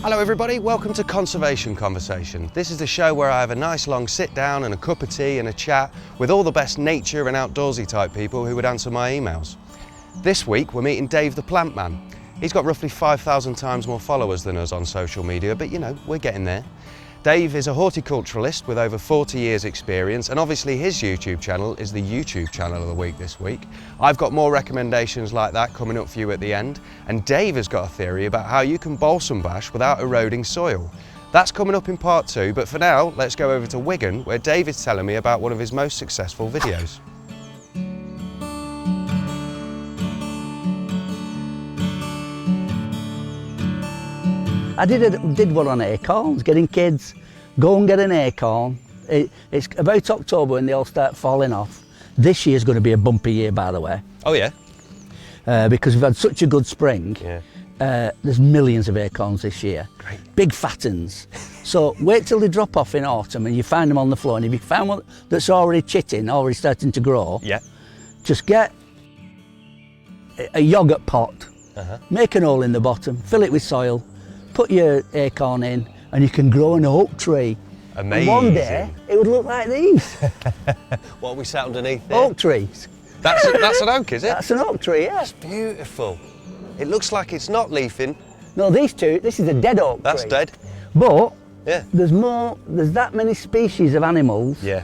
Hello everybody, welcome to Conservation Conversation. This is the show where I have a nice long sit down and a cup of tea and a chat with all the best nature and outdoorsy type people who would answer my emails. This week we're meeting Dave the Plant Man. He's got roughly 5,000 times more followers than us on social media, but you know, we're getting there. Dave is a horticulturalist with over 40 years experience, and obviously his YouTube channel is the YouTube channel of the week this week. I've got more recommendations like that coming up for you at the end, and Dave has got a theory about how you can balsam bash without eroding soil. That's coming up in part 2, but for now, let's go over to Wigan, where Dave is telling me about one of his most successful videos. I did one on acorns, getting kids, go and get an acorn. It's about October when they all start falling off. This year's going to be a bumpy year, by the way. Oh yeah? Because we've had such a good spring. Yeah. There's millions of acorns this year. Great. Big fat uns. So wait till they drop off in autumn and you find them on the floor, and if you find one that's already chitting, already starting to grow, yeah, just get a yoghurt pot, make an hole in the bottom, fill it with soil, put your acorn in, and you can grow an oak tree. Amazing. And one day it would look like these. What are we sat underneath here? Oak trees. That's an oak, is it? That's an oak tree, yeah. That's beautiful. It looks like it's not leafing. No, this is a dead oak tree. That's dead. But Yeah. there's that many species of animals Yeah.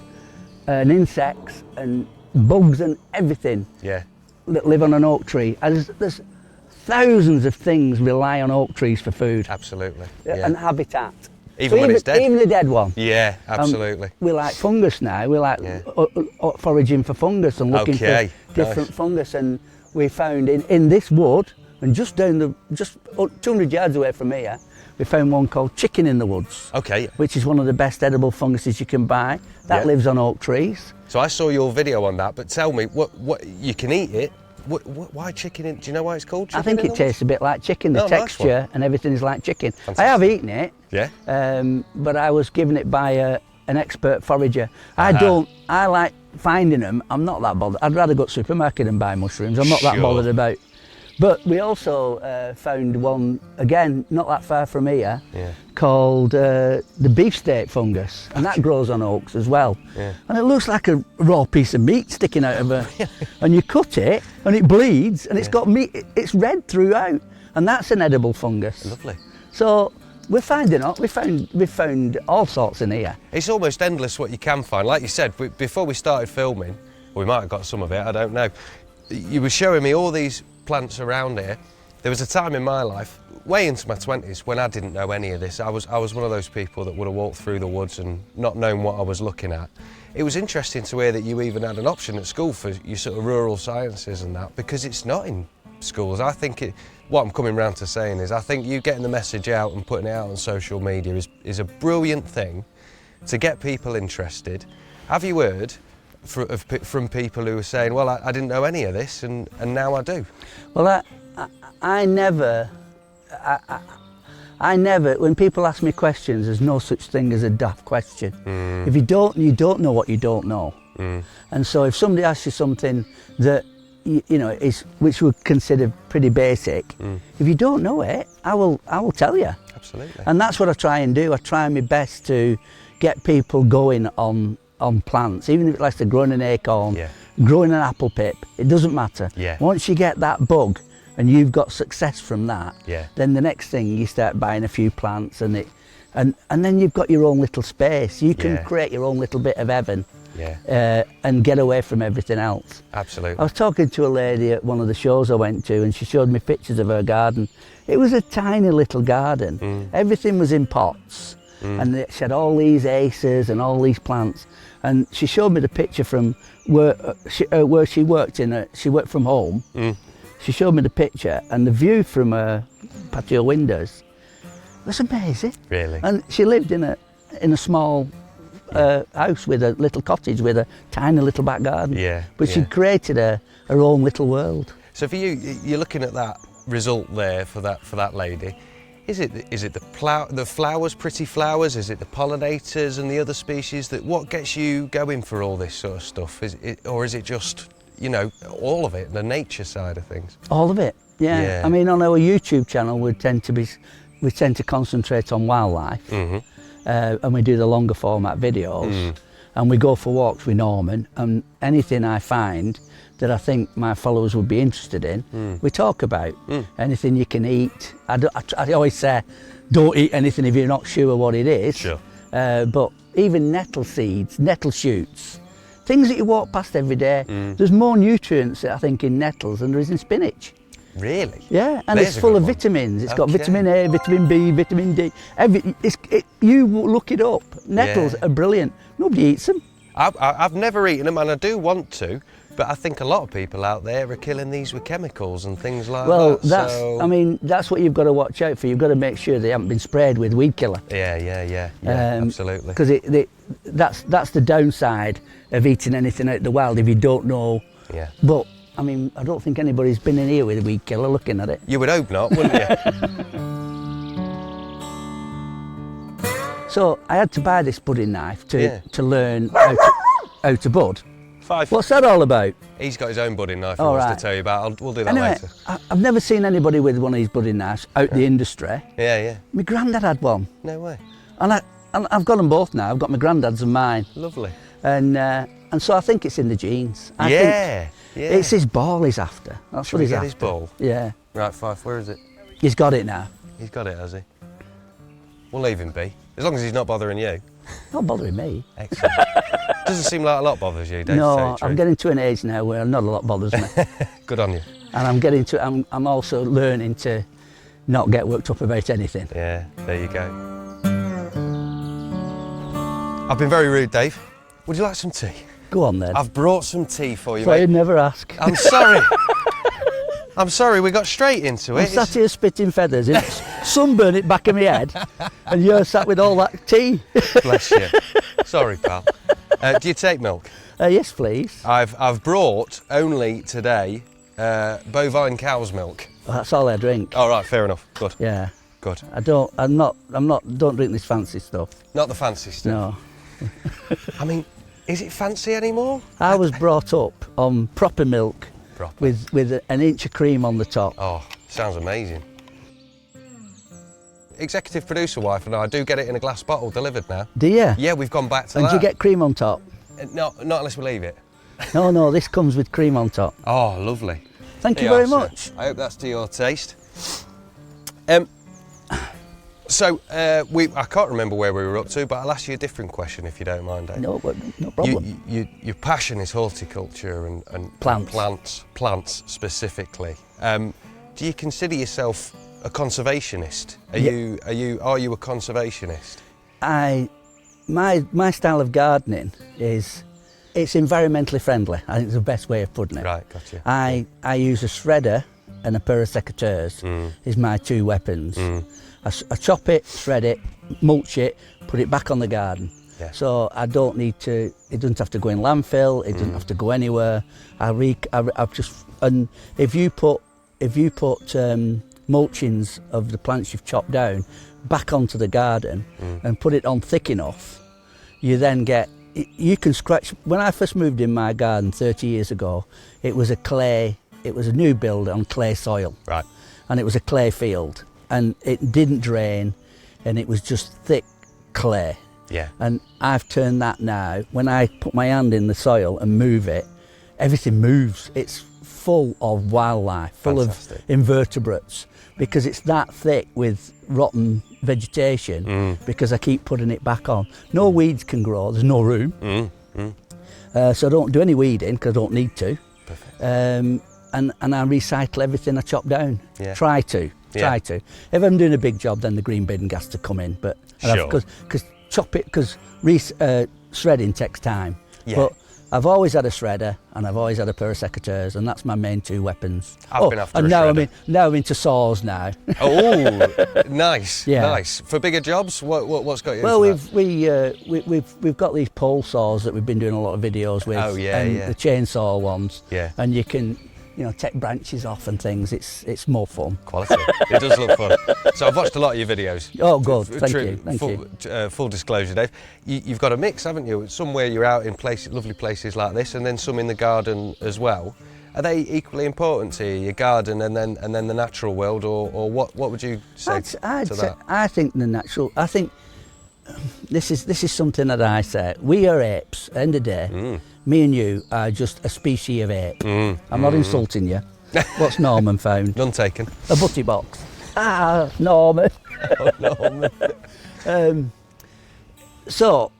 and insects and bugs and everything Yeah. that live on an oak tree. And there's thousands of things rely on oak trees for food. Absolutely. Yeah. And habitat. Even when it's dead? Even the dead one. Yeah, absolutely. We like fungus now. We like foraging for fungus and looking for different fungus. And we found in this wood, and just 200 yards away from here, we found one called chicken in the woods. Okay. Which is one of the best edible funguses you can buy. That lives on oak trees. So I saw your video on that, but tell me, what you can eat it? Why chicken in? Do you know why it's called chicken? I think it tastes a bit like chicken. The texture and everything is like chicken. Fantastic. I have eaten it. Yeah. But I was given it by an expert forager. I like finding them. I'm not that bothered. I'd rather go to the supermarket and buy mushrooms. I'm not that bothered about. But we also found one, again, not that far from here, called the beefsteak fungus, and that grows on oaks as well. Yeah. And it looks like a raw piece of meat sticking out of a... and you cut it, and it bleeds, and it's got meat, it's red throughout, and that's an edible fungus. Lovely. So we're finding out, we found all sorts in here. It's almost endless what you can find. Like you said, before we started filming, we might have got some of it, I don't know. You were showing me all these plants around here. There was a time in my life, way into my 20s, when I didn't know any of this. I was one of those people that would have walked through the woods and not known what I was looking at. It was interesting to hear that you even had an option at school for your sort of rural sciences and that, because it's not in schools. I think what I'm coming round to saying is, I think you getting the message out and putting it out on social media is a brilliant thing to get people interested. Have you heard from people who are saying, well, I didn't know any of this and now I do? Well, I never, when people ask me questions, there's no such thing as a daft question. If you don't know what you don't know. And so if somebody asks you something that, which we consider pretty basic, if you don't know it, I will tell you. Absolutely. And that's what I try and do. I try my best to get people going on plants, even if it's like to growing an acorn, growing an apple pip, it doesn't matter. Once you get that bug and you've got success from that, then the next thing you start buying a few plants and then you've got your own little space. You can create your own little bit of heaven and get away from everything else. Absolutely. I was talking to a lady at one of the shows I went to, and she showed me pictures of her garden. It was a tiny little garden. Everything was in pots. And she had all these aces and all these plants. And she showed me the picture from where she worked she worked from home. She showed me the picture, and the view from her patio windows was amazing. Really? And she lived in a small house with a little cottage with a tiny little back garden. But she'd created her own little world. So for you, you're looking at that result there for that lady. Is it the flowers, pretty flowers? Is it the pollinators and the other species? What gets you going for all this sort of stuff? Or is it just, all of it, the nature side of things? All of it, yeah. I mean, on our YouTube channel, we tend to be we tend to concentrate on wildlife, and we do the longer format videos, and we go for walks with Norman, and anything I find that I think my followers would be interested in, we talk about. Anything you can eat. I always say, don't eat anything if you're not sure what it is. Sure. But even nettle seeds, nettle shoots, things that you walk past every day, there's more nutrients, I think, in nettles than there is in spinach. Really? Yeah, and There's it's a full good of one. vitamins. It's got Okay. vitamin A, vitamin B, vitamin D. You look it up. Nettles Yeah. are brilliant. Nobody eats them. I've never eaten them, and I do want to, but I think a lot of people out there are killing these with chemicals and things like Well, that. I mean, that's what you've got to watch out for. You've got to make sure they haven't been sprayed with weed killer. Yeah, absolutely. Because that's the downside of eating anything out of the wild if you don't know. Yeah. But I mean, I don't think anybody's been in here with a weed killer looking at it. You would hope not, wouldn't you? So I had to buy this budding knife to learn how to bud. Five. What's that all about? He's got his own budding knife he All wants right. to tell you about. We'll do that Anyway, later. I've never seen anybody with one of these budding knives out the industry. Yeah. My granddad had one, No way. and I've got them both now. I've got my granddad's and mine, Lovely. and so I think it's in the genes. I think it's his ball he's after. That's Should what we he's get after. his ball? Yeah, Right, Fife, where is it? he's got it now. He's got it, has he? We'll leave him be, as long as he's not bothering you. Not bothering me. Excellent. Doesn't seem like a lot bothers you, Dave. No, to tell you the I'm truth. getting to an age now where not a lot bothers me, Good on you. and I'm also learning to not get worked up about anything. Yeah, there you go. I've been very rude, Dave. Would you like some tea? Go on then. I've brought some tea for you, So mate. you'd never ask. I'm sorry. I'm sorry, we got straight into I'm it. sat here spitting feathers, sunburn it back of my head, and you're sat with all that tea. Bless you. Sorry, pal. Do you take milk? Yes, please. I've brought only today bovine cow's milk. Well, that's all I drink. All right, fair enough. Good. Yeah. Good. Don't drink this fancy stuff. Not the fancy stuff. No. I mean, is it fancy anymore? I was brought up on proper milk Proper. with an inch of cream on the top. Oh, sounds amazing. Executive producer wife and I do get it in a glass bottle delivered now. Do you? Yeah, we've gone back to And that. do you get cream on top? Not unless we leave it. No, this comes with cream on top. Oh, lovely. Thank you Here very are, sir. much. I hope that's to your taste. I can't remember where we were up to, but I'll ask you a different question if you don't mind, Dave. No, but no problem. Your passion is horticulture and Plants. plants specifically. Do you consider yourself a conservationist? Are you a conservationist? My style of gardening is it's environmentally friendly. I think it's the best way of putting it. Right, gotcha. I use a shredder and a pair of secateurs is my two weapons. I chop it, shred it, mulch it, put it back on the garden. Yeah. So I don't need to. It doesn't have to go in landfill. It doesn't have to go anywhere. I've just and if you put mulchings of the plants you've chopped down back onto the garden and put it on thick enough, you then get. You can scratch. When I first moved in my garden 30 years ago, it was a new build on clay soil. Right. And it was a clay field, and it didn't drain, and it was just thick clay. Yeah. And I've turned that now. When I put my hand in the soil and move it, everything moves. It's full of wildlife, full Fantastic. of invertebrates, because it's that thick with rotten vegetation, because I keep putting it back on. No weeds can grow, there's no room. So I don't do any weeding because I don't need to. Perfect. And I recycle everything I chop down. Yeah. Try to. If I'm doing a big job, then the green bin has to come in. But Sure. because shredding takes time. Yeah. But I've always had a shredder and I've always had a pair of secateurs, and that's my main two weapons. I've been after and a now shredder. I'm into saws now. Oh, nice, Yeah. nice. For bigger jobs, what's got you Well, into that? we've got these pole saws that we've been doing a lot of videos with. Oh, yeah, and yeah. the chainsaw ones. Yeah. And you can, take branches off and things. It's more fun. Quality. It does look fun. So I've watched a lot of your videos. Oh, good. Thank you. Full disclosure, Dave. You've got a mix, haven't you? Some where you're out in lovely places like this, and then some in the garden as well. Are they equally important to you, your garden and then the natural world, or what would you say to that? I think the natural. I think this is something that I say. We are apes. At the end of the day, me and you are just a species of ape. I'm not insulting you. What's Norman found? None taken. A butty box. Ah, Norman. Oh, Norman. So,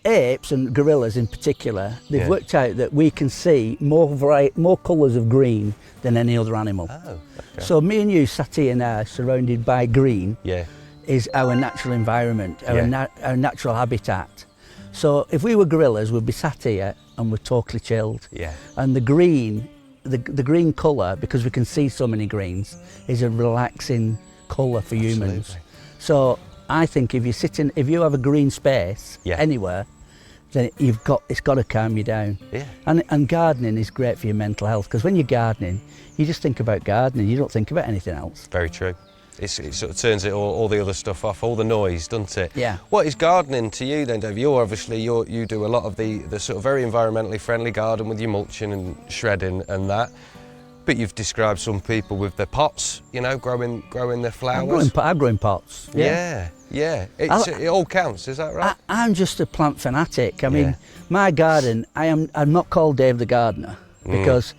apes and gorillas in particular, they've worked out that we can see more colours of green than any other animal. Oh, okay. So me and you sat here now, surrounded by green, is our natural environment, our natural habitat. So if we were gorillas, we'd be sat here and we're totally chilled. Yeah. And the green colour, because we can see so many greens, is a relaxing colour for humans. Absolutely. So I think if you have a green space anywhere, then it's got to calm you down. Yeah. And gardening is great for your mental health, because when you're gardening, you just think about gardening. You don't think about anything else. Very true. It sort of turns all the other stuff off, all the noise, doesn't it? Yeah. What is gardening to you then, Dave? You do a lot of the sort of very environmentally friendly garden with your mulching and shredding and that. But you've described some people with their pots, you know, growing their flowers. I'm growing pots. Yeah. It all counts, is that right? I'm just a plant fanatic. I mean, my garden, I'm not called Dave the Gardener, because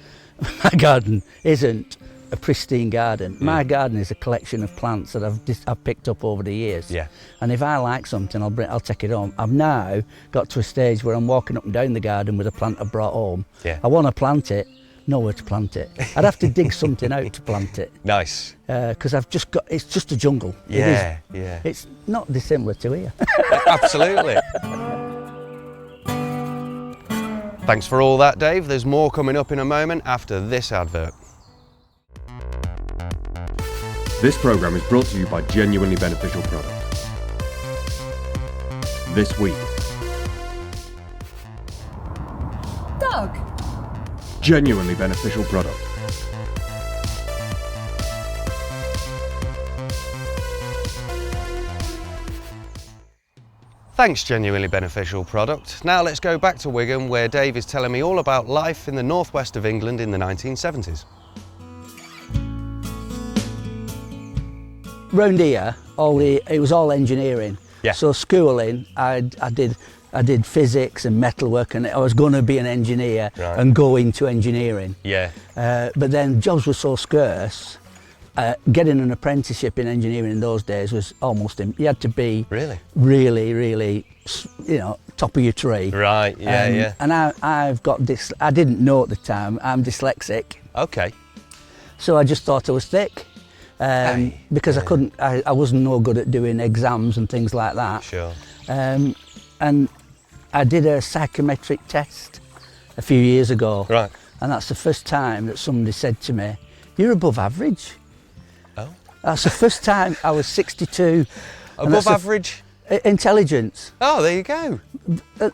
my garden isn't a pristine garden. My garden is a collection of plants that I've picked up over the years. Yeah. And if I like something, I'll take it home. I've now got to a stage where I'm walking up and down the garden with a plant I brought home. Yeah. I want to plant it, nowhere to plant it. I'd have to dig something out to plant it. Nice. Because it's just a jungle. Yeah, It's not dissimilar to here. Absolutely. Thanks for all that, Dave. There's more coming up in a moment after this advert. This programme is brought to you by Genuinely Beneficial Product. This week. Dog. Genuinely Beneficial Product. Thanks, Genuinely Beneficial Product. Now let's go back to Wigan, where Dave is telling me all about life in the northwest of England in the 1970s. Round here, it was all engineering. Yeah. So schooling, I did physics and metalwork, and I was going to be an engineer and go into engineering. Yeah. But then jobs were so scarce. Getting an apprenticeship in engineering in those days was almost you had to be really, top of your tree. Right. Yeah. And I've got this. I didn't know at the time. I'm dyslexic. Okay. So I just thought I was thick. Because I wasn't no good at doing exams and things like that. Sure. And I did a psychometric test a few years ago. Right. And that's the first time that somebody said to me, "You're above average." Oh. That's the first time. I was 62. Above average? Intelligence. Oh, there you go.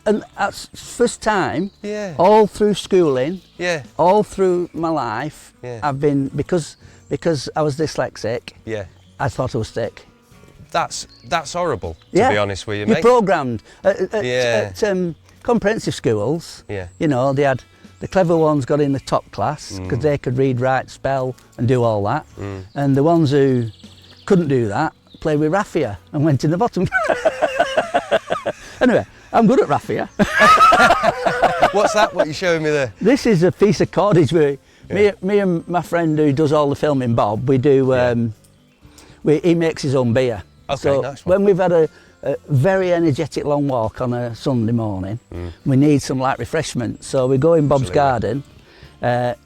And that's the first time. Yeah. All through schooling. Yeah. All through my life. Yeah. I've been because I was dyslexic, I thought I was thick. That's horrible, to be honest with you, mate. You're programmed. At comprehensive schools, you know, they had the clever ones got in the top class because they could read, write, spell and do all that. And the ones who couldn't do that played with raffia and went in the bottom. Anyway, I'm good at raffia. What's that, what you're showing me there? This is a piece of cordage where me and my friend who does all the filming, Bob, we do. He makes his own beer. Okay, so nice one. When we've had a very energetic long walk on a Sunday morning, we need some light refreshment. So we go in Bob's garden.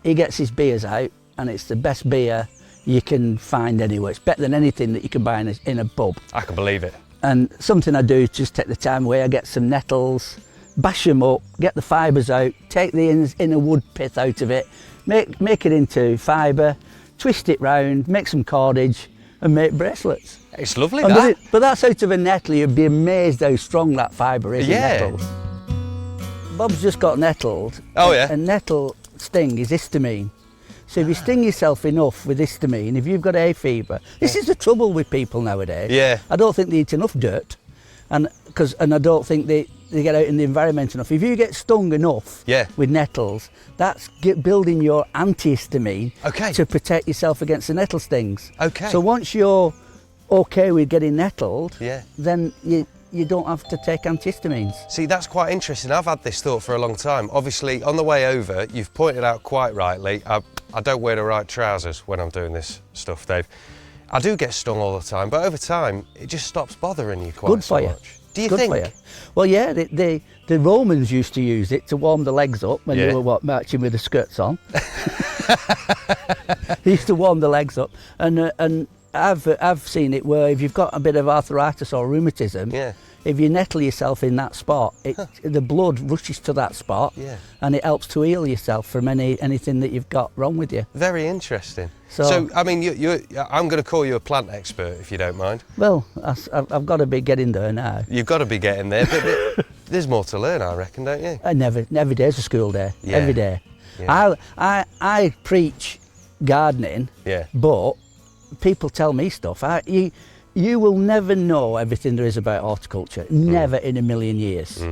He gets his beers out, and it's the best beer you can find anywhere. It's better than anything that you can buy in a pub. I can believe it. And something I do is just take the time away. I get some nettles, bash them up, get the fibres out, take the inner wood pith out of it. Make it into fibre, twist it round, make some cordage and make bracelets. It's lovely, that. But that's out of a nettle. You'd be amazed how strong that fibre is in nettles. Bob's just got nettled. Oh, yeah. And nettle sting is histamine. So if you sting yourself enough with histamine, if you've got hay fever, this is the trouble with people nowadays. Yeah. I don't think they eat enough dirt, and I don't think they they get out in the environment enough. If you get stung enough with nettles, that's building your antihistamine to protect yourself against the nettle stings. So once you're okay with getting nettled, then you don't have to take antihistamines. See, that's quite interesting. I've had this thought for a long time. Obviously, on the way over, you've pointed out quite rightly, I don't wear the right trousers when I'm doing this stuff, Dave. I do get stung all the time, but over time, it just stops bothering you quite so much. Do you think? Good for you. Well, yeah, the Romans used to use it to warm the legs up when they were marching with the skirts on. They used to warm the legs up, and I've seen it where if you've got a bit of arthritis or rheumatism, if you nettle yourself in that spot, the blood rushes to that spot, and it helps to heal yourself from anything that you've got wrong with you. Very interesting. So I mean, I'm going to call you a plant expert, if you don't mind. Well, I've got to be getting there now. You've got to be getting there, but there's more to learn, I reckon, don't you? Every day's a school day. Every day. I preach gardening, but people tell me stuff. You will never know everything there is about horticulture, never in a million years.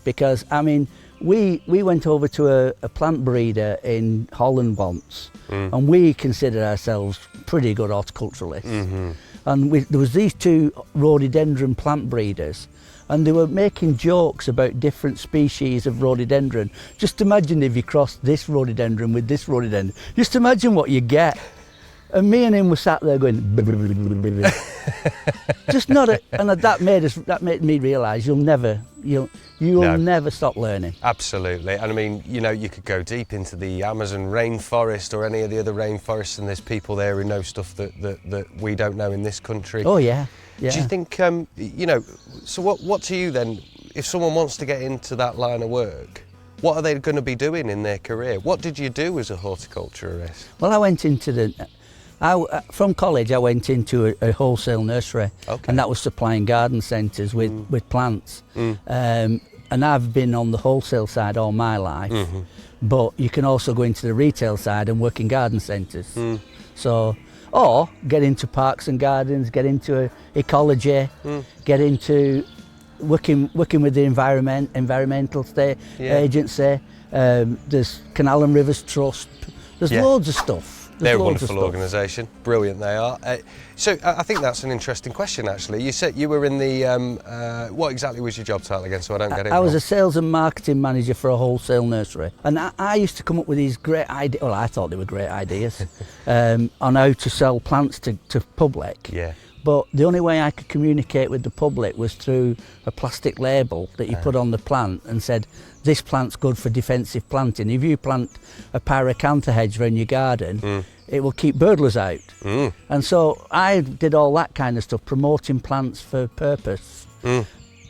Because, I mean, we went over to a plant breeder in Holland once, and we consider ourselves pretty good horticulturalists. And there was these two rhododendron plant breeders, and they were making jokes about different species of rhododendron. Just imagine if you crossed this rhododendron with this rhododendron. Just imagine what you get. And me and him were sat there going, just not a, and that made me realise you'll never stop learning. Absolutely, and I mean, you know, you could go deep into the Amazon rainforest or any of the other rainforests, and there's people there who know stuff that we don't know in this country. Oh yeah. Do you think, you know, so what to you then, if someone wants to get into that line of work, what are they going to be doing in their career? What did you do as a horticulturist? Well, I went into from college I went into a wholesale nursery, and that was supplying garden centres with plants. And I've been on the wholesale side all my life, but you can also go into the retail side and work in garden centres. So, or get into parks and gardens, get into ecology, get into working with the environmental agency. There's Canal and Rivers Trust. There's loads of stuff. They're a wonderful organisation, brilliant they are. So I think that's an interesting question actually. You said you were in the, what exactly was your job title again, so I don't get it I was wrong? a sales and marketing manager for a wholesale nursery, and I used to come up with these great ideas, well I thought they were great ideas, on how to sell plants to public. But the only way I could communicate with the public was through a plastic label that you put on the plant and said, this plant's good for defensive planting. If you plant a pyracantha hedge around your garden, it will keep burglars out. And so I did all that kind of stuff, promoting plants for purpose.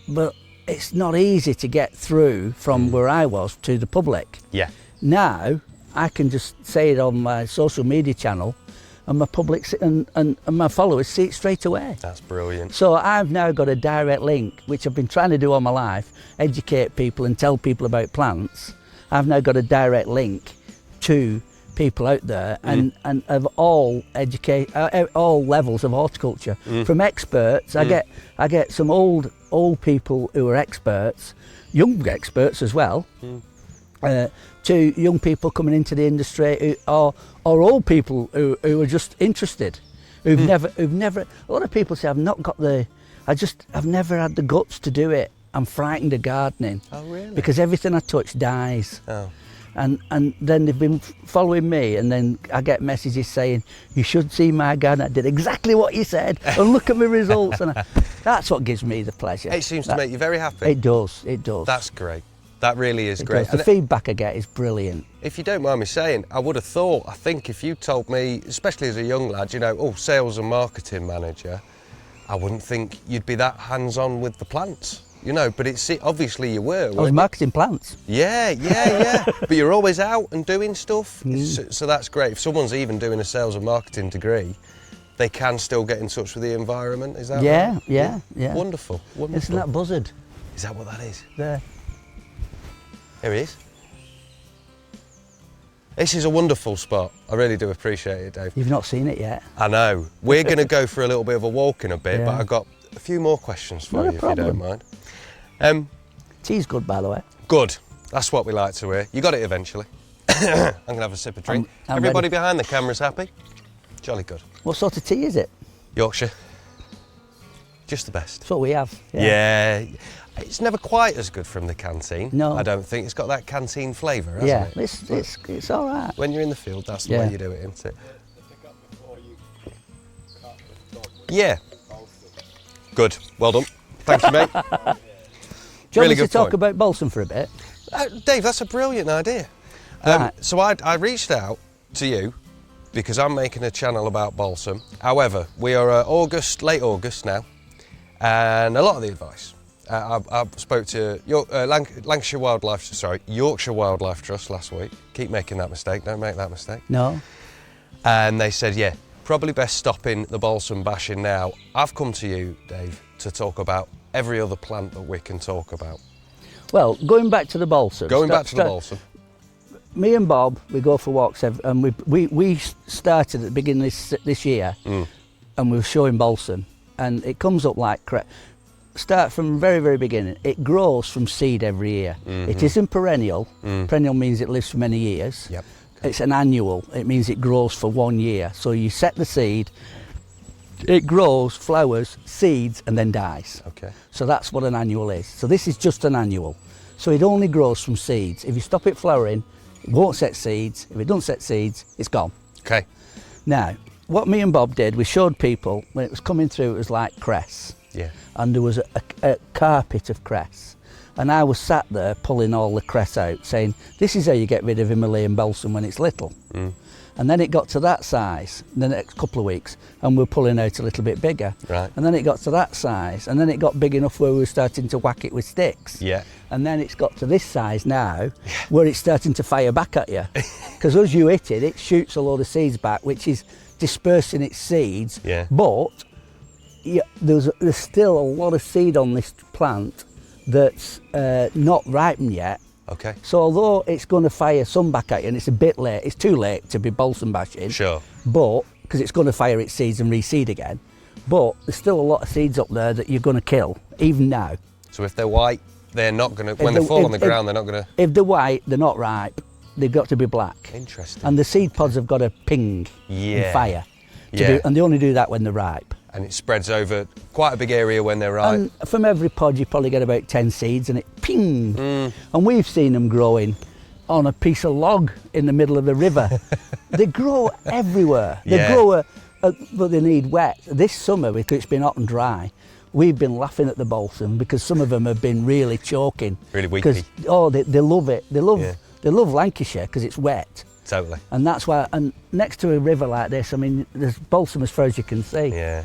But it's not easy to get through from where I was to the public. Now, I can just say it on my social media channel, and my public and my followers see it straight away. That's brilliant. So I've now got a direct link, which I've been trying to do all my life, educate people and tell people about plants. I've now got a direct link to people out there and of all all levels of horticulture. From experts, I get some old people who are experts, young experts as well. To young people coming into the industry, or old people who are just interested, who've never. A lot of people say I've never had the guts to do it. I'm frightened of gardening. Oh really? Because everything I touch dies. Oh. And then they've been following me, and then I get messages saying, you should see my garden, I did exactly what you said, and look at my results. And that's what gives me the pleasure. It seems to make you very happy. It does. That's great. That really is great. The feedback I get is brilliant. If you don't mind me saying, I would have thought, I think if you told me, especially as a young lad, you know, sales and marketing manager, I wouldn't think you'd be that hands-on with the plants, you know, but obviously you were. I was marketing plants. Yeah. But you're always out and doing stuff, so that's great. If someone's even doing a sales and marketing degree, they can still get in touch with the environment, is that right? Yeah. Wonderful. Isn't that buzzard? Is that what that is? There. Here he is. This is a wonderful spot. I really do appreciate it, Dave. You've not seen it yet. I know. We're going to go for a little bit of a walk in a bit, but I've got a few more questions for you, if you don't mind. Tea's good, by the way. Good. That's what we like to hear. You got it eventually. I'm going to have a sip of drink. I'm Everybody ready. behind the camera's happy? Jolly good. What sort of tea is it? Yorkshire. Just the best. That's what we have. Yeah. It's never quite as good from the canteen. No. I don't think. It's got that canteen flavour, hasn't it? It's all right. When you're in the field, that's the way you do it, isn't it? Yeah. Good. Well done. Thank you, mate. Do you want Really me to good talk point. about balsam for a bit? Dave, that's a brilliant idea. Right. So I reached out to you because I'm making a channel about balsam. However, we are late August now, and a lot of the advice. I spoke to Yorkshire Wildlife Trust last week. Keep making that mistake, don't make that mistake. No. And they said, yeah, probably best stopping the balsam bashing now. I've come to you, Dave, to talk about every other plant that we can talk about. Well, going back to the balsam. Back to the balsam. Me and Bob, we go for walks, and we started at the beginning of this year, and we were showing balsam, and it comes up like crap. Start from very, very beginning. It grows from seed every year. It isn't perennial. Perennial means it lives for many years. Yep. It's an annual. It means it grows for 1 year. So you set the seed, it grows, flowers, seeds, and then dies. Okay. So that's what an annual is. So this is just an annual. So it only grows from seeds. If you stop it flowering, it won't set seeds. If it doesn't set seeds, it's gone. Okay. Now, what me and Bob did, we showed people when it was coming through, it was like cress. Yeah. And there was a carpet of cress. And I was sat there pulling all the cress out, saying, this is how you get rid of Himalayan balsam when it's little. And then it got to that size in the next couple of weeks, and we're pulling out a little bit bigger. Right. And then it got to that size, and then it got big enough where we were starting to whack it with sticks. Yeah. And then it's got to this size now, where it's starting to fire back at you. Because as you hit it, it shoots a load of seeds back, which is dispersing its seeds. Yeah. But there's still a lot of seed on this plant that's not ripened yet. Okay. So although it's going to fire some back at you, and it's a bit late, it's too late to be balsam bashing. Sure. But, because it's going to fire its seeds and reseed again. But there's still a lot of seeds up there that you're going to kill, even now. So if they're white, they're not going to, when they fall on the ground, they're not going to... If they're white, they're not ripe. They've got to be black. Interesting. And the seed pods have got to ping and fire. And they only do that when they're ripe. And it spreads over quite a big area when they're ripe. And from every pod, you probably get about 10 seeds, and it ping. And we've seen them growing on a piece of log in the middle of the river. They grow everywhere. They grow, but they need wet. This summer, because it's been hot and dry, we've been laughing at the balsam because some of them have been really choking. Really weepy. They love it. They love Lancashire because it's wet. Totally. And that's why, and next to a river like this, I mean, there's balsam as far as you can see. Yeah.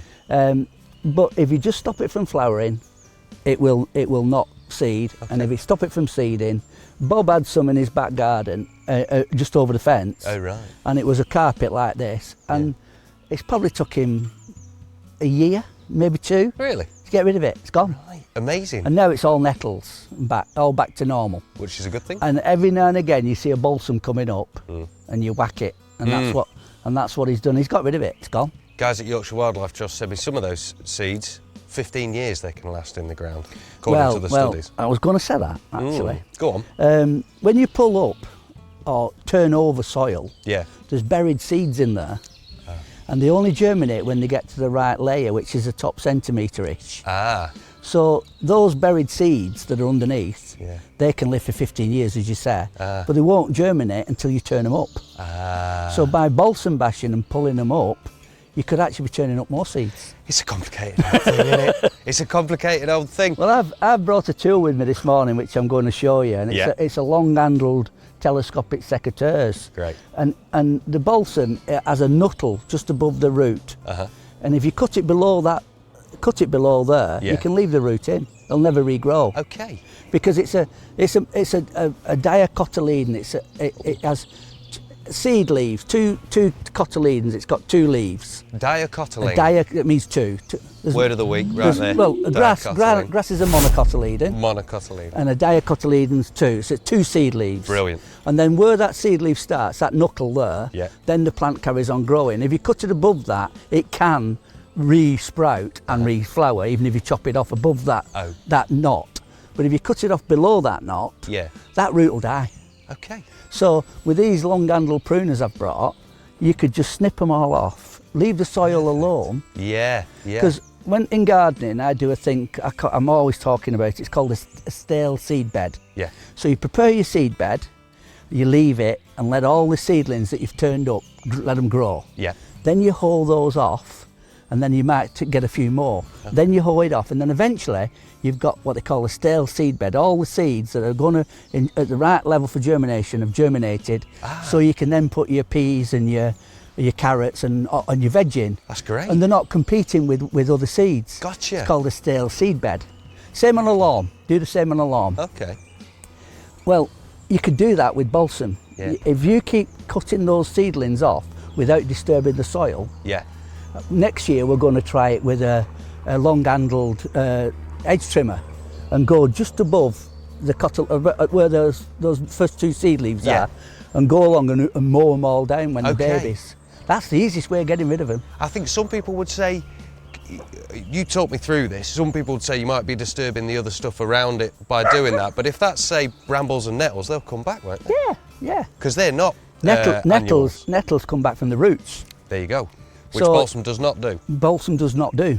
But if you just stop it from flowering, it will not seed. Okay. And if you stop it from seeding, Bob had some in his back garden, just over the fence. Oh, right. And it was a carpet like this. And it's probably took him a year, maybe 2. Really? To get rid of it. It's gone. Right. Amazing. And now it's all nettles, all back to normal. Which is a good thing. And every now and again you see a balsam coming up and you whack it. And that's what he's done. He's got rid of it. It's gone. Guys at Yorkshire Wildlife Trust said me some of those seeds, 15 years they can last in the ground, according to the studies. I was going to say that, actually. Go on. When you pull up or turn over soil, there's buried seeds in there. And they only germinate when they get to the right layer, which is a top centimetre-ish. So those buried seeds that are underneath, they can live for 15 years, as you say, but they won't germinate until you turn them up. So by balsam bashing and pulling them up, you could actually be turning up more seeds. It's a complicated old thing, isn't it? It's a complicated old thing. Well, I've brought a tool with me this morning, which I'm going to show you, and it's a long-handled telescopic secateurs. Great. And the balsam has a nuttle just above the root, and if you cut it below there, you can leave the root in. It'll never regrow. Okay. Because it's a dicotyledon. It has seed leaves, two cotyledons. It's got 2 leaves. Dicotyledon. It means 2. Word of the week, right there. Well, grass is a monocotyledon. Monocotyledon. And a dicotyledon's 2. So it's 2 seed leaves. Brilliant. And then where that seed leaf starts, that knuckle there, then the plant carries on growing. If you cut it above that, it can re-sprout and re-flower, even if you chop it off above that knot. But if you cut it off below that knot, Yeah. that root will die. Okay. So with these long-handled pruners I've brought, you could just snip them all off, leave the soil alone. Yeah. Yeah. Because when in gardening, I do a thing I'm always talking about. It's called a stale seed bed. Yeah. So you prepare your seed bed, you leave it, and let all the seedlings that you've turned up, let them grow. Yeah. Then you hoe those off, and then you might get a few more. Okay. Then you hoe it off, and then eventually you've got what they call a stale seed bed. All the seeds that are going to, at the right level for germination, have germinated. So you can then put your peas and your carrots and your veg in. That's great. And they're not competing with other seeds. Gotcha. It's called a stale seed bed. Same on a lawn. Do the same on a lawn. Okay. Well, you could do that with balsam. Yeah. If you keep cutting those seedlings off without disturbing the soil, Yeah. next year we're going to try it with a long-handled edge trimmer and go just above the cotton, where those first two seed leaves Yeah. are, and go along and mow them all down when Okay. they're babies. That's the easiest way of getting rid of them. I think some people would say, you talk me through this, some people would say you might be disturbing the other stuff around it by doing that, but if that's, say, brambles and nettles, they'll come back, won't they? Yeah. Because they're not Nettles annuals. come back from the roots. There you go. Which So- balsam does not do. Balsam does not do.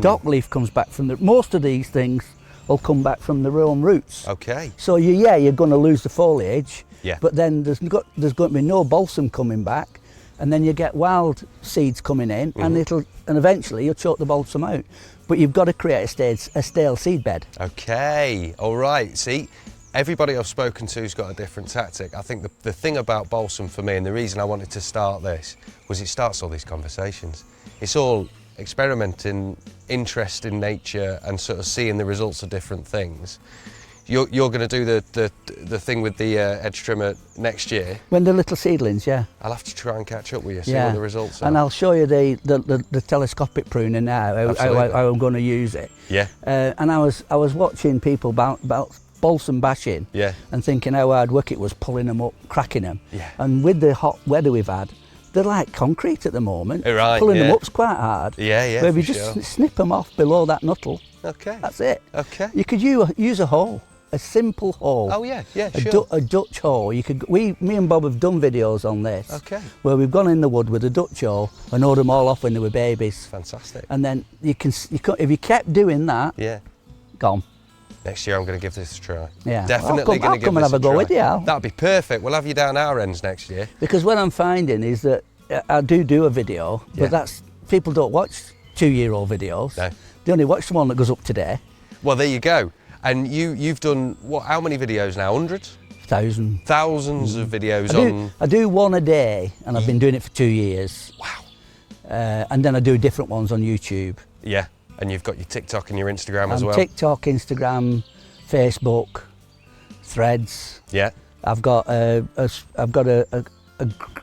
Dock leaf comes back from most of these things will come back from their own roots. Okay. So you're going to lose the foliage, Yeah. but then there's going to be no balsam coming back, and then you get wild seeds coming in, and eventually you'll choke the balsam out. But you've got to create a stale seed bed. Okay. All right. See, everybody I've spoken to has got a different tactic. I think the thing about balsam for me, and the reason I wanted to start this, was it starts all these conversations. It's all experimenting, interest in nature, and sort of seeing the results of different things. You're going to do the thing with the edge trimmer next year. When they're little seedlings, yeah. I'll have to try and catch up with you, see what the results are. And I'll show you the telescopic pruner now, how I'm going to use it. Yeah. And I was watching people about balsam bashing, Yeah. and thinking how hard work it was pulling them up, cracking them. Yeah. And with the hot weather we've had, they're like concrete at the moment. Right, Pulling them yeah. up's quite hard. Yeah, But if for you just sure. snip them off below that nuttle, Okay. that's it. Okay. You could use a hoe, a simple hoe. Oh yeah, yeah, A, sure. a Dutch hoe. Me and Bob have done videos on this. Okay. Where we've gone in the wood with a Dutch hoe and hoed them all off when they were babies. Fantastic. And then you can if you kept doing that, Yeah. gone. Next year I'm going to give this a try. Yeah. Definitely I'll going to give come and this have a go try. with you, Al. That'd be perfect. We'll have you down our ends next year. Because what I'm finding is that I do a video, Yeah. but that's people don't watch 2-year-old videos. No. They only watch the one that goes up today. Well, there you go. And you've done what? How many videos now? Hundreds? 1,000. Thousands of videos on. I do one a day, and I've been doing it for 2 years. Wow. And then I do different ones on YouTube. Yeah. And you've got your TikTok and your Instagram as And well. TikTok, Instagram, Facebook, Threads. Yeah. I've got a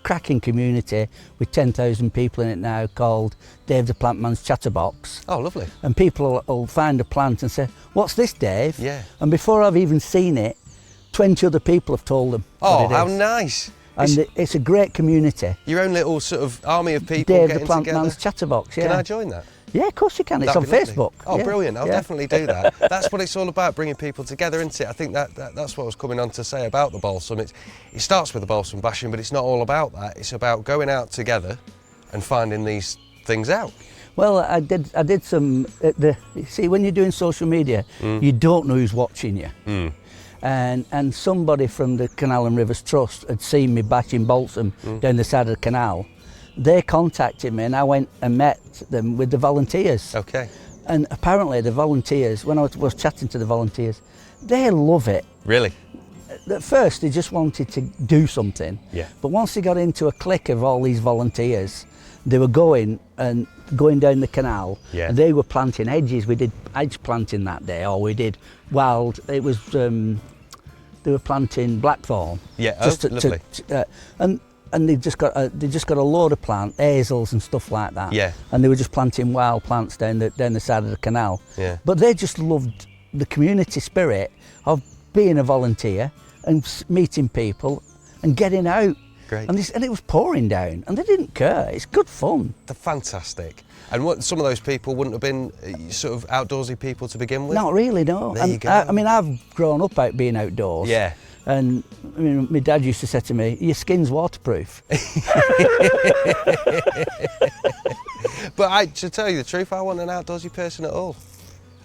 cracking community with 10,000 people in it now called Dave the Plant Man's Chatterbox. Oh, lovely. And people will find a plant and say, "What's this, Dave?" Yeah. And before I've even seen it, 20 other people have told them Oh, what it how is. nice. And it's a great community. Your own little sort of army of people Dave getting the Plant together. Man's Chatterbox, yeah. Can I join that? Yeah, of course you can. It's That'd on be lovely. Facebook. Oh, Yeah, brilliant. I'll yeah. definitely do that. That's what it's all about, bringing people together, isn't it? I think that's what I was coming on to say about the balsam. It starts with the balsam bashing, but it's not all about that. It's about going out together and finding these things out. Well, I did some. See, when you're doing social media, you don't know who's watching you. And somebody from the Canal and Rivers Trust had seen me bashing balsam down the side of the canal. They contacted me, and I went and met them with the volunteers. Okay. And apparently, the volunteers, when I was chatting to the volunteers, they love it. Really? At first, they just wanted to do something. Yeah. But once they got into a clique of all these volunteers, they were going down the canal. Yeah. And they were planting hedges. We did hedge planting that day, or we did wild. It was they were planting blackthorn. Yeah. Lovely. And they just got a load of hazels and stuff like that. Yeah. And they were just planting wild plants down the side of the canal. Yeah. But they just loved the community spirit of being a volunteer and meeting people and getting out. Great. And it was pouring down, and they didn't care. It's good fun. They're fantastic. And what, some of those people wouldn't have been sort of outdoorsy people to begin with? Not really, no. There you go. I mean, I've grown up out being outdoors. Yeah. And I mean, my dad used to say to me, your skin's waterproof. But to tell you the truth, I wasn't an outdoorsy person at all.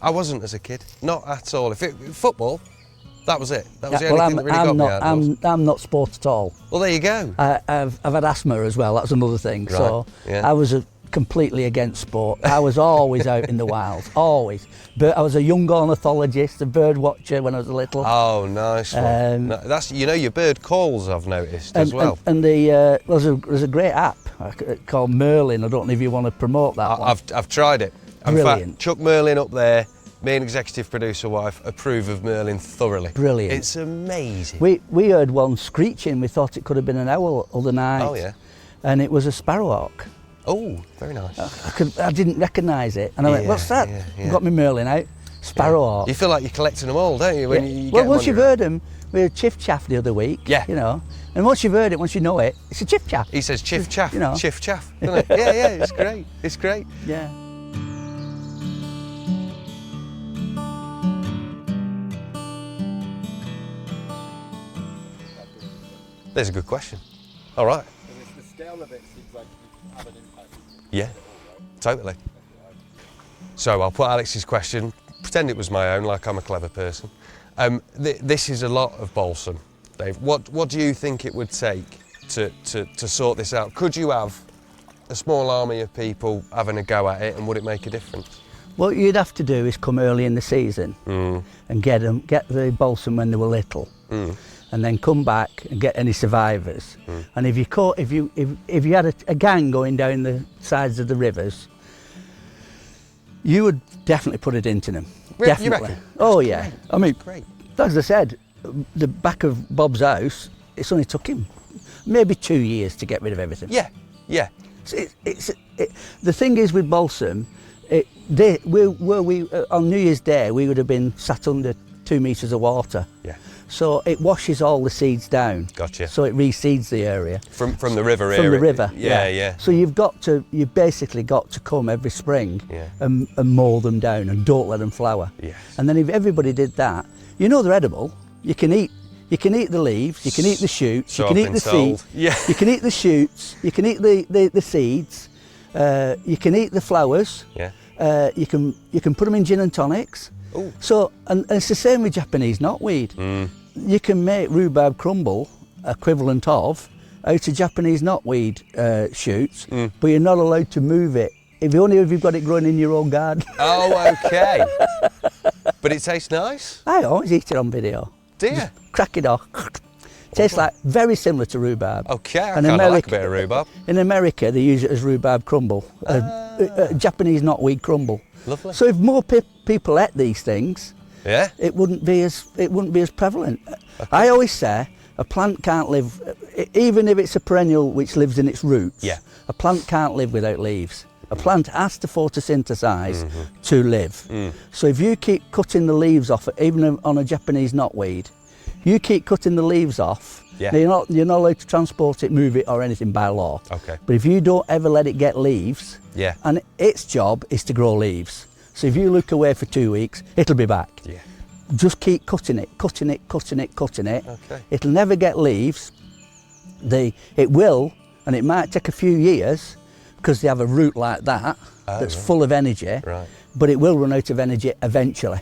I wasn't as a kid, not at all. Football, that was it. That was the only thing that really got me outdoors. I'm not sport at all. Well, there you go. I've had asthma as well, that's another thing. Right, So yeah. I was completely against sport. I was always out in the wild, always. But I was a young ornithologist, a bird watcher when I was little. Oh, nice one. That's, you know, your bird calls, I've noticed as well. And there's a great app called Merlin. I don't know if you want to promote that one. I've tried it. In Brilliant. fact, Chuck Merlin up there, me and executive producer wife approve of Merlin thoroughly. Brilliant. It's amazing. We heard one screeching. We thought it could have been an owl other night. Oh, yeah. And it was a sparrowhawk. Oh, very nice. I didn't recognise it. And I went, what's that? Yeah. Got my Merlin out. Sparrowhawk. You feel like you're collecting them all, don't you? When you Well, get once them you've on your- heard them, we had chiff chaff the other week. Yeah. You know. And once you've heard it, once you know it, it's a chiff chaff. He says chiff chaff, You know. chiff chaff, doesn't it? Yeah, it's great. It's great. Yeah. There's a good question. All right. The scale of it seems like it have an impact. Yeah, totally. So I'll put Alex's question, pretend it was my own, like I'm a clever person. This is a lot of balsam, Dave. What do you think it would take to sort this out? Could you have a small army of people having a go at it, and would it make a difference? What you'd have to do is come early in the season and get the balsam when they were little, and then come back and get any survivors. And if you had a gang going down the sides of the rivers, you would definitely put it into them. You Definitely. reckon? Oh yeah. I mean, Great. as I said, the back of Bob's house, it's only took him maybe 2 years to get rid of everything. Yeah. The thing is with balsam, on New Year's Day we would have been sat under 2 metres of water. Yeah. So it washes all the seeds down. Gotcha. So it reseeds the area. From the river area. From the river. Yeah. So you've basically got to come every spring Yeah. and mow them down and don't let them flower. Yes. And then if everybody did that, you know they're edible. You can eat the leaves, you can eat the shoots, So you can I've eat been the told. seeds, Yeah. you can eat the shoots, you can eat the seeds, you can eat the flowers, Yeah. you can put them in gin and tonics. Ooh. So, and it's the same with Japanese knotweed. You can make rhubarb crumble, equivalent of, out of Japanese knotweed shoots, but you're not allowed to move it. If you've got it growing in your own garden. Oh, okay. But it tastes nice? I always eat it on video. Dear. Crack it off. Tastes like very similar to rhubarb. Okay, I And kind of like a bit of rhubarb. In America, they use it as rhubarb crumble, Japanese knotweed crumble. Lovely. So if more people ate these things, Yeah? it wouldn't be as prevalent. I always say a plant can't live, even if it's a perennial which lives in its roots. Yeah. A plant can't live without leaves. A plant has to photosynthesize to live. So if you keep cutting the leaves off, even on a Japanese knotweed, you keep cutting the leaves off. Yeah. Now, you're not allowed to transport it, move it, or anything by law. Okay. But if you don't ever let it get leaves, Yeah. and its job is to grow leaves. So if you look away for 2 weeks, it'll be back. Yeah. Just keep cutting it. Okay. It'll never get leaves. It will, and it might take a few years because they have a root like that that's full of energy. Right. But it will run out of energy eventually.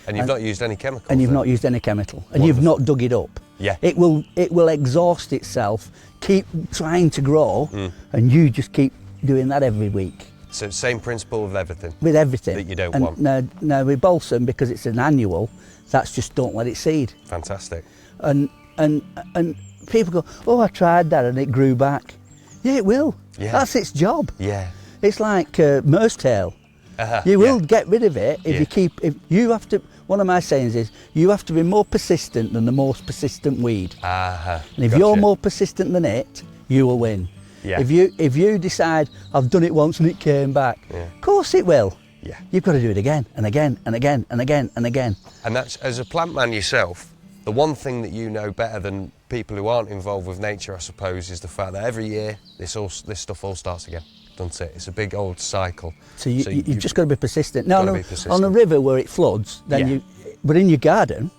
And you've not used any chemicals? And you've then? not used any chemical, and you've not dug it up. Yeah. It will exhaust itself, keep trying to grow, and you just keep doing that every week. So same principle with everything? With everything. That you don't and want? Now with balsam, because it's an annual, that's just don't let it seed. Fantastic. And people go, oh, I tried that and it grew back. Yeah, it will. Yeah. That's its job. Yeah. It's like Merce tail. You will get rid of it if you have to. One of my sayings is you have to be more persistent than the most persistent weed. And if you're more persistent than it, you will win. Yeah. If you decide I've done it once and it came back, of course it will. Yeah. You've got to do it again and again and again and again and again. And that's, as a plant man yourself, the one thing that you know better than people who aren't involved with nature, I suppose, is the fact that every year this stuff all starts again, doesn't it? It's a big old cycle. So you've just got to be persistent. No, gotta be persistent. On a river where it floods, then but in your garden,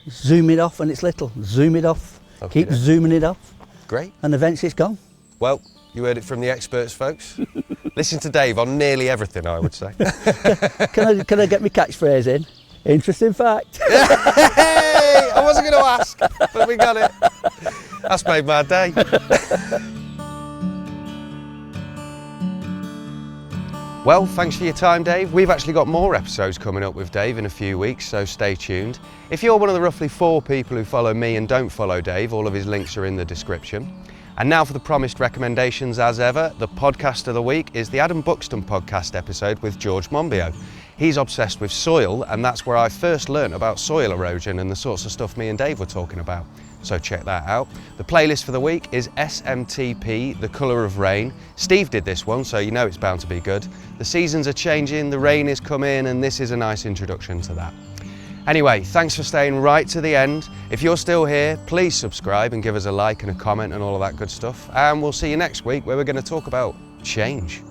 zoom it off when it's little. Zoom it off. Okay, Keep zooming it off. Great. And eventually it's gone. Well, you heard it from the experts, folks. Listen to Dave on nearly everything, I would say. Can I get my catchphrase in? Interesting fact. Hey! I wasn't going to ask, but we got it. That's made my day. Well, thanks for your time, Dave. We've actually got more episodes coming up with Dave in a few weeks, so stay tuned. If you're one of the roughly 4 people who follow me and don't follow Dave, all of his links are in the description. And now for the promised recommendations as ever. The podcast of the week is the Adam Buxton podcast episode with George Monbiot. He's obsessed with soil, and that's where I first learnt about soil erosion and the sorts of stuff me and Dave were talking about. So check that out. The playlist for the week is SMTP, The Colour of Rain. Steve did this one, so you know it's bound to be good. The seasons are changing, the rain is coming, and this is a nice introduction to that. Anyway, thanks for staying right to the end. If you're still here, please subscribe and give us a like and a comment and all of that good stuff. And we'll see you next week where we're going to talk about change.